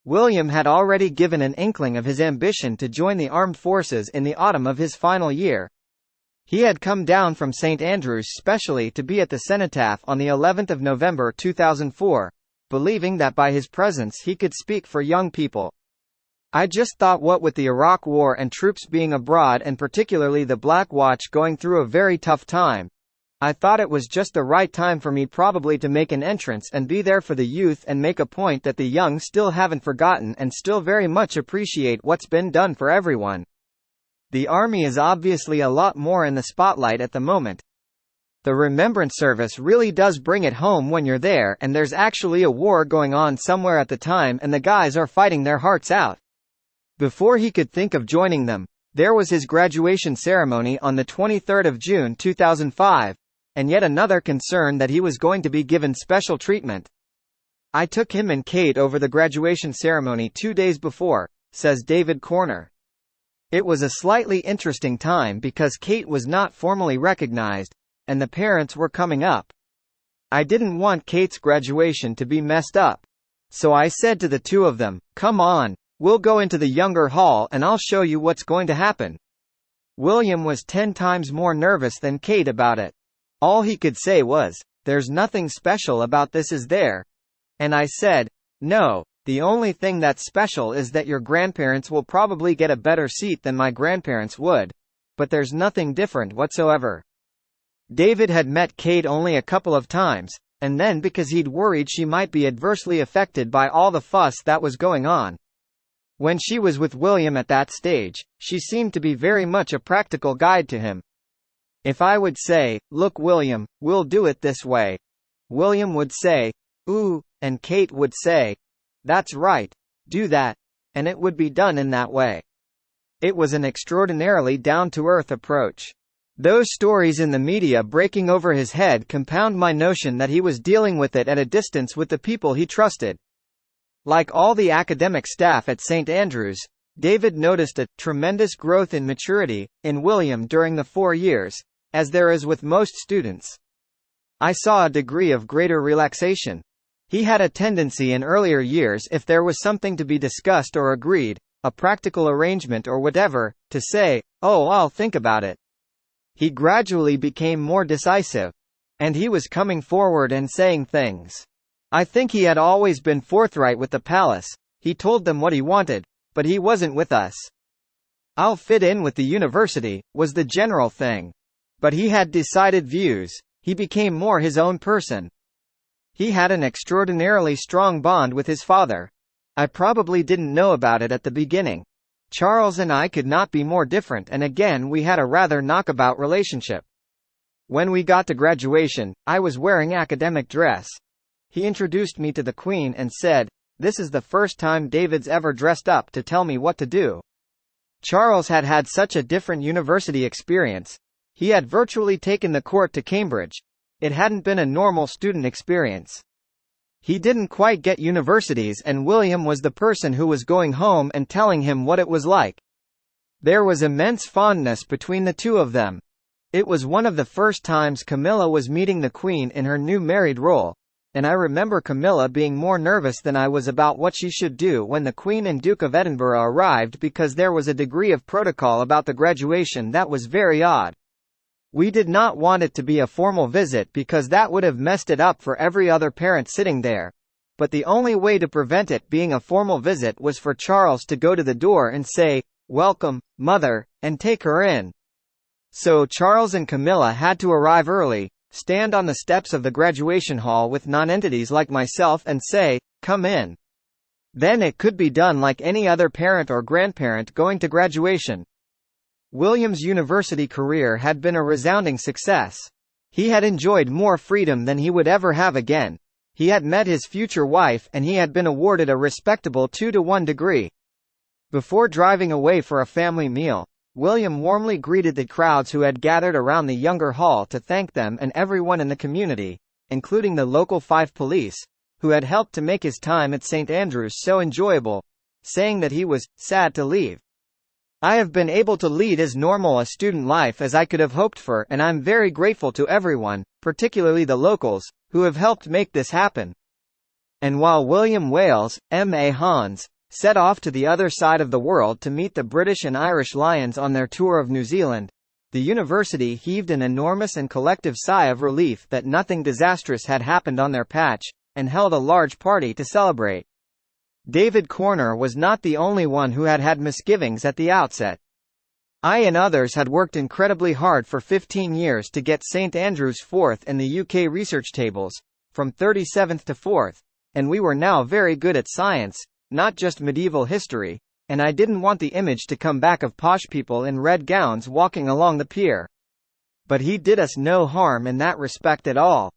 William had already given an inkling of his ambition to join the armed forces in the autumn of his final year. He had come down from St Andrews specially to be at the cenotaph on the 11th of November 2004, believing that by his presence he could speak for young people. I just thought, what with the Iraq War and troops being abroad and particularly the Black Watch going through a very tough time, I thought it was just the right time for me probably to make an entrance and be there for the youth and make a point that the young still haven't forgotten and still very much appreciate what's been done for everyone. The army is obviously a lot more in the spotlight at the moment. The remembrance service really does bring it home when you're there and there's actually a war going on somewhere at the time and the guys are fighting their hearts out. Before he could think of joining them, there was his graduation ceremony on the 23rd of June 2005. And yet another concern that he was going to be given special treatment. I took him and Kate over the graduation ceremony 2 days before, says David Corner. It was a slightly interesting time because Kate was not formally recognized, and the parents were coming up. I didn't want Kate's graduation to be messed up. So I said to the two of them, "Come on, we'll go into the younger hall and I'll show you what's going to happen." William was 10 times more nervous than Kate about it. All he could say was, "There's nothing special about this, is there?" And I said, "No, the only thing that's special is that your grandparents will probably get a better seat than my grandparents would. But there's nothing different whatsoever." David had met Kate only a couple of times, and then because he'd worried she might be adversely affected by all the fuss that was going on. When she was with William at that stage, she seemed to be very much a practical guide to him. If I would say, "Look William, we'll do it this way," William would say, "Ooh," and Kate would say, "That's right, do that," and it would be done in that way. It was an extraordinarily down-to-earth approach. Those stories in the media breaking over his head compound my notion that he was dealing with it at a distance with the people he trusted. Like all the academic staff at St Andrews, David noticed a tremendous growth in maturity in William during the 4 years, as there is with most students. I saw a degree of greater relaxation. He had a tendency in earlier years, if there was something to be discussed or agreed, a practical arrangement or whatever, to say, "Oh, I'll think about it." He gradually became more decisive. And he was coming forward and saying things. I think he had always been forthright with the palace. He told them what he wanted, but he wasn't with us. "I'll fit in with the university," was the general thing. But he had decided views. He became more his own person. He had an extraordinarily strong bond with his father. I probably didn't know about it at the beginning. Charles and I could not be more different, and again we had a rather knockabout relationship. When we got to graduation, I was wearing academic dress. He introduced me to the Queen and said, "This is the first time David's ever dressed up to tell me what to do." Charles had had such a different university experience. He had virtually taken the court to Cambridge. It hadn't been a normal student experience. He didn't quite get universities, and William was the person who was going home and telling him what it was like. There was immense fondness between the two of them. It was one of the first times Camilla was meeting the Queen in her new married role, and I remember Camilla being more nervous than I was about what she should do when the Queen and Duke of Edinburgh arrived, because there was a degree of protocol about the graduation that was very odd. We did not want it to be a formal visit because that would have messed it up for every other parent sitting there. But the only way to prevent it being a formal visit was for Charles to go to the door and say, "Welcome, Mother," and take her in. So Charles and Camilla had to arrive early, stand on the steps of the graduation hall with nonentities like myself and say, "Come in." Then it could be done like any other parent or grandparent going to graduation. William's university career had been a resounding success. He had enjoyed more freedom than he would ever have again. He had met his future wife and he had been awarded a respectable 2-to-1 degree. Before driving away for a family meal, William warmly greeted the crowds who had gathered around the younger hall to thank them and everyone in the community, including the local 5 police, who had helped to make his time at St Andrews so enjoyable, saying that he was sad to leave. "I have been able to lead as normal a student life as I could have hoped for, and I'm very grateful to everyone, particularly the locals, who have helped make this happen." And while William Wales, M.A. Hans, set off to the other side of the world to meet the British and Irish Lions on their tour of New Zealand, the university heaved an enormous and collective sigh of relief that nothing disastrous had happened on their patch, and held a large party to celebrate. David Corner was not the only one who had had misgivings at the outset. I and others had worked incredibly hard for 15 years to get St Andrews 4th in the UK research tables, from 37th to 4th, and we were now very good at science, not just medieval history, and I didn't want the image to come back of posh people in red gowns walking along the pier. But he did us no harm in that respect at all.